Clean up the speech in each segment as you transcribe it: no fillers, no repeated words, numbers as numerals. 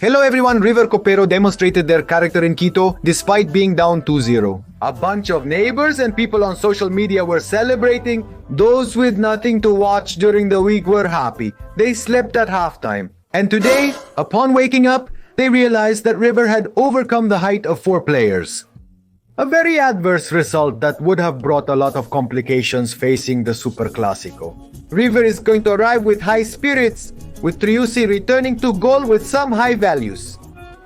Hello everyone, River Copero demonstrated their character in Quito despite being down 2-0. A bunch of neighbors and people on social media were celebrating. Those with nothing to watch during the week were happy. They slept at halftime. And today, upon waking up, they realized that River had overcome the height of 4 players. A very adverse result that would have brought a lot of complications facing the Superclásico. River is going to arrive with high spirits, with Triusi returning to goal with some high values.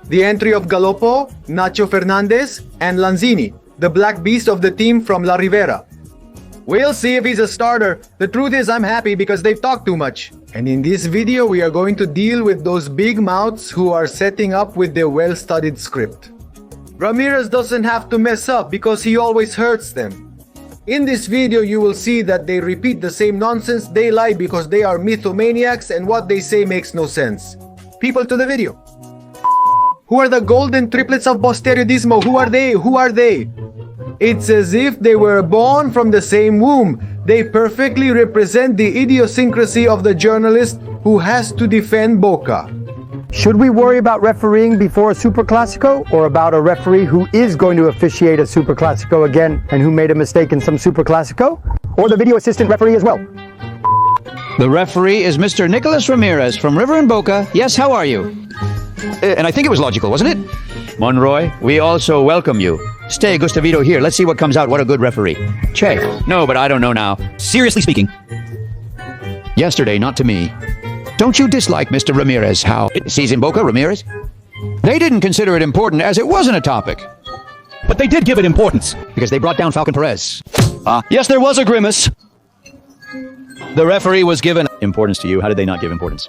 The entry of Galopo, Nacho Fernandez, and Lanzini, the black beast of the team from La Rivera. We'll see if he's a starter. The truth is I'm happy because they've talked too much. And in this video we are going to deal with those big mouths who are setting up with their well-studied script. Ramirez doesn't have to mess up because he always hurts them. In this video you will see that they repeat the same nonsense, they lie because they are mythomaniacs and what they say makes no sense. People to the video. Who are the golden triplets of Posteriodismo? Who are they? Who are they? It's as if they were born from the same womb. They perfectly represent the idiosyncrasy of the journalist who has to defend Boca. Should we worry about refereeing before a Superclásico, or about a referee who is going to officiate a Superclásico again and who made a mistake in some Superclásico? Or the video assistant referee as well? The referee is Mr. Nicolas Ramirez from River and Boca. Yes, how are you? And I think it was logical, wasn't it? Monroy, we also welcome you. Stay, Gustavito, here. Let's see what comes out. What a good referee. Che. No, but I don't know now. Seriously speaking. Yesterday, not to me. Don't you dislike Mr. Ramirez? How? Sees in Boca, Ramirez? They didn't consider it important as it wasn't a topic. But they did give it importance. Because they brought down Falcon Perez. Yes, there was a grimace. The referee was given importance to you. How did they not give importance?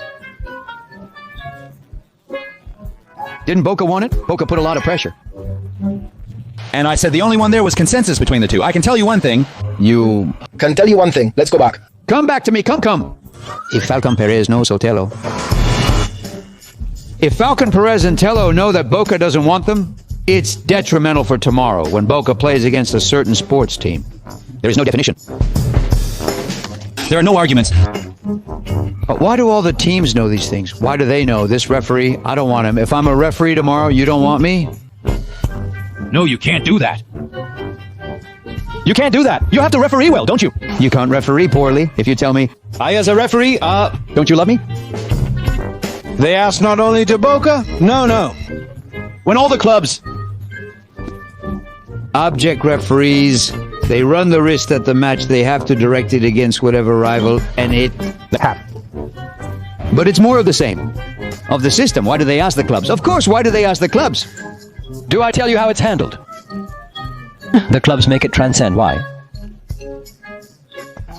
Didn't Boca want it? Boca put a lot of pressure. And I said the only one there was consensus between the two. I can tell you one thing. You... Can tell you one thing. Let's go back. Come back to me. Come. If Falcon Perez knows Sotelo. If Falcon Perez and Tello know that Boca doesn't want them, it's detrimental for tomorrow when Boca plays against a certain sports team. There is no definition. There are no arguments. But why do all the teams know these things? Why do they know? This referee, I don't want him. If I'm a referee tomorrow, you don't want me? No, you can't do that. You can't do that. You have to referee well, don't you? You can't referee poorly if you tell me, I, as a referee, don't you love me? They asked not only to Boca, no. When all the clubs... Object referees, they run the risk that the match they have to direct it against whatever rival, and it happens. But it's more of the same. Of the system, why do they ask the clubs? Of course, why do they ask the clubs? Do I tell you how it's handled? The clubs make it transcend. Why?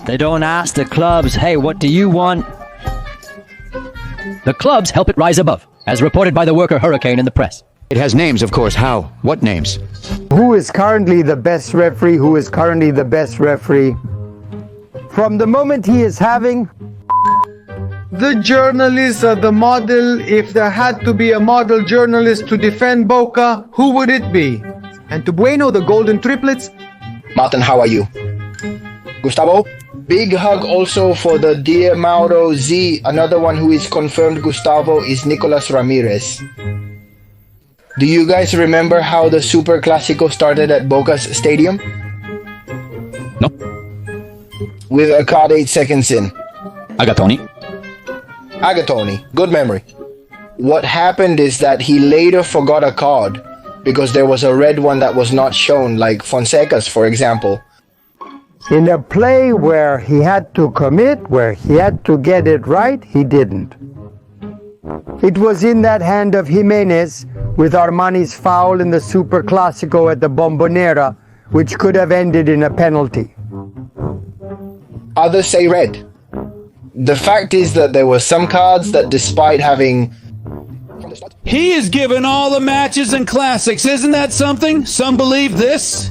They don't ask the clubs, hey, what do you want? The clubs help it rise above, as reported by the worker hurricane in the press. It has names, of course. How? What names? Who is currently the best referee? Who is currently the best referee? From the moment he is having... The journalists are the model. If there had to be a model journalist to defend Boca, who would it be? And to Bueno, the golden triplets. Martin, how are you? Gustavo? Big hug also for the dear Mauro Z. Another one who is confirmed Gustavo is Nicolas Ramirez. Do you guys remember how the Superclásico started at Boca's stadium? No. With a card 8 seconds in. Agatoni. Good memory. What happened is that he later forgot a card because there was a red one that was not shown, like Fonseca's, for example. In a play where he had to commit, where he had to get it right, he didn't. It was in that hand of Jimenez with Armani's foul in the Superclásico at the Bombonera, which could have ended in a penalty. Others say red. The fact is that there were some cards that, despite having... He is given all the matches and classics. Isn't that something? Some believe this.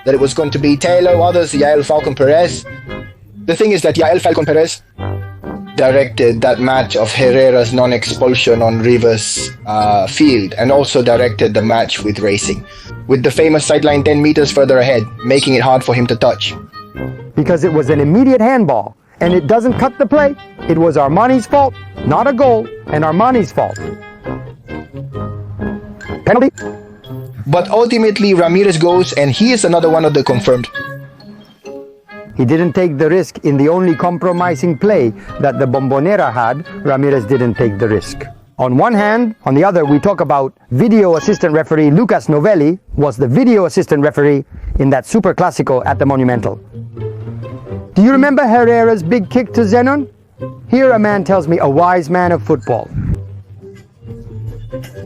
That it was going to be Taylor, others, Yael Falcon Perez. The thing is that Yael Falcon Perez directed that match of Herrera's non-expulsion on Rivers field, and also directed the match with Racing, with the famous sideline 10 meters further ahead, making it hard for him to touch. Because it was an immediate handball. and it doesn't cut the play, it was Armani's fault, not a goal, and Armani's fault. Penalty. But ultimately, Ramirez goes, and he is another one of the confirmed. He didn't take the risk in the only compromising play that the Bombonera had. Ramirez didn't take the risk. On one hand, on the other, we talk about video assistant referee Lucas Novelli was the video assistant referee in that Superclásico at the Monumental. Do you remember Herrera's big kick to Zenon? Here a man tells me, a wise man of football.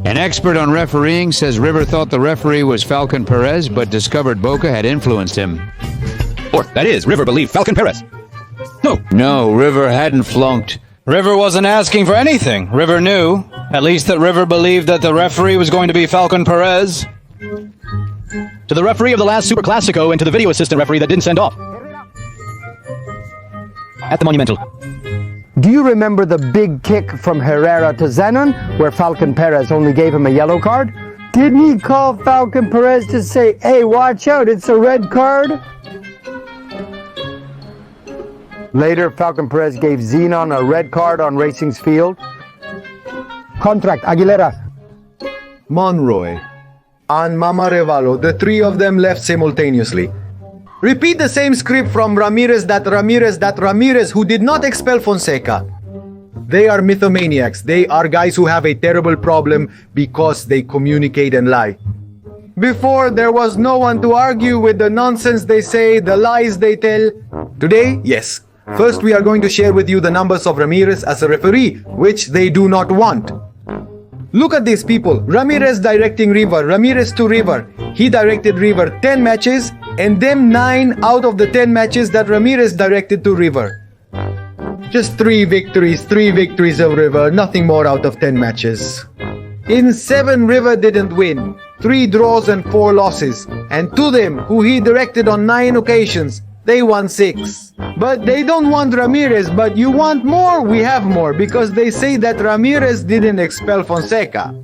An expert on refereeing says River thought the referee was Falcon Perez, but discovered Boca had influenced him. Or, that is, River believed Falcon Perez. No, River hadn't flunked. River wasn't asking for anything. River knew, at least that River believed that the referee was going to be Falcon Perez. To the referee of the last Superclásico and to the video assistant referee that didn't send off. At the Monumental. Do you remember the big kick from Herrera to Zenon, where Falcon Perez only gave him a yellow card? Didn't he call Falcon Perez to say, hey, watch out, it's a red card? Later, Falcon Perez gave Zenon a red card on Racing's field. Contract, Aguilera. Monroy and Mama Revalo, the three of them left simultaneously. Repeat the same script from Ramirez, who did not expel Fonseca. They are mythomaniacs. They are guys who have a terrible problem because they communicate and lie. Before, there was no one to argue with the nonsense they say, the lies they tell. Today, yes. First, we are going to share with you the numbers of Ramirez as a referee, which they do not want. Look at these people. Ramirez directing River, Ramirez to River. He directed River 10 matches, and them 9 out of the 10 matches that Ramirez directed to River. Just 3 victories of River, nothing more out of 10 matches. In 7, River didn't win. 3 draws and 4 losses. And to them, who he directed on 9 occasions, they won 6. But they don't want Ramirez, but you want more? We have more, because they say that Ramirez didn't expel Fonseca.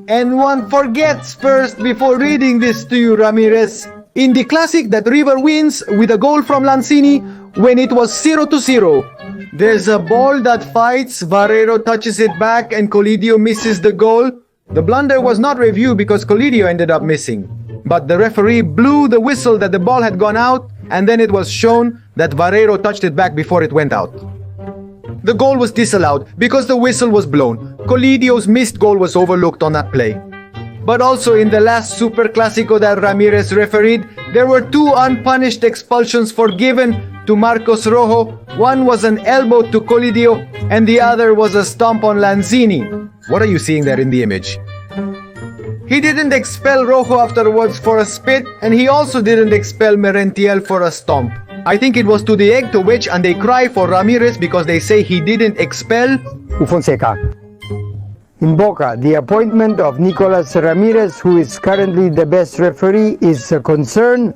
And one forgets first before reading this to you, Ramirez. In the Classic that River wins with a goal from Lanzini when it was 0-0. There's a ball that fights, Barrero touches it back and Colidio misses the goal. The blunder was not reviewed because Colidio ended up missing. But the referee blew the whistle that the ball had gone out, and then it was shown that Barrero touched it back before it went out. The goal was disallowed because the whistle was blown. Colidio's missed goal was overlooked on that play. But also in the last Superclásico that Ramirez refereed, there were 2 unpunished expulsions forgiven to Marcos Rojo. One was an elbow to Colidio, and the other was a stomp on Lanzini. What are you seeing there in the image? He didn't expel Rojo afterwards for a spit, and he also didn't expel Merentiel for a stomp. I think it was to the egg to which, and they cry for Ramirez because they say he didn't expel Fonseca. In Boca, the appointment of Nicolas Ramirez, who is currently the best referee, is a concern